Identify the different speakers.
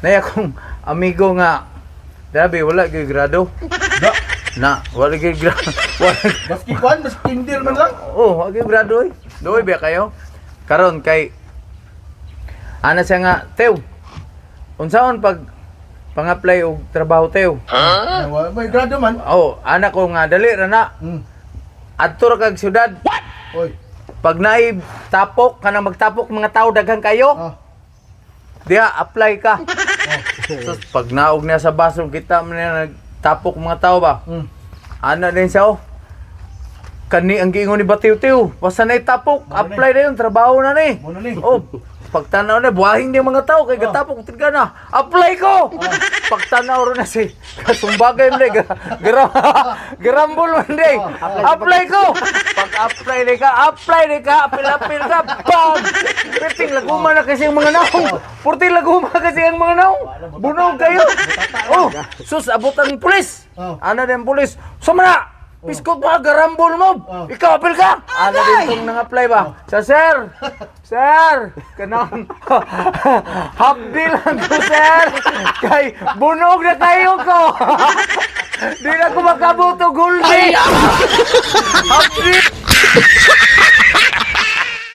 Speaker 1: Nay akong amigo nga grabe wala gyud grado.
Speaker 2: Da.
Speaker 1: Na wala gyud grado.
Speaker 2: Maski kwan, maski kinder man lang.
Speaker 1: Oh, wala gyud grado eh. Doy ba kayo? Karon kay ana siya nga, Tew. Unsaon pag pang-apply og trabaho, Tew?
Speaker 2: May grado man.
Speaker 1: Oh, anak ko nga dali ra na. Adto ra kag syudad.
Speaker 2: Oy.
Speaker 1: Pag naay tapok kanang magtapok mga tao daghan kayo.
Speaker 2: Ah.
Speaker 1: Diya apply ka. So, pag naog niya sa baso kita man niya nagtapok mga tao ba. Ana din siya oh. Kani ang giingon ni Batiw-tiw, basta na itapok, apply na yun, trabaho na ni.
Speaker 2: Muna ni.
Speaker 1: Oh, pagtanaw na, buhahin niya mga tao, kay gatapok, tigka na, apply ko! Pagtanaw rin na si, kasumbagay mo na, garambol mo na, apply ko! Pag-apply na ka, apil-apil ka, bam! Purting laguma na kasi ang mga naong, purting laguma kasi ang mga naong, bunog kayo! Oh, sus, abot ang pulis! Ano din pulis? Sama na! Piskot mo, garambol mo! Ikaw, apil ka! Ano din itong nang-apply ba? Sir! Sir! Kanang hapdi lang ko, sir! Kay bunog na kayo ko! Di na ko makabuto, guldi! Hapdi!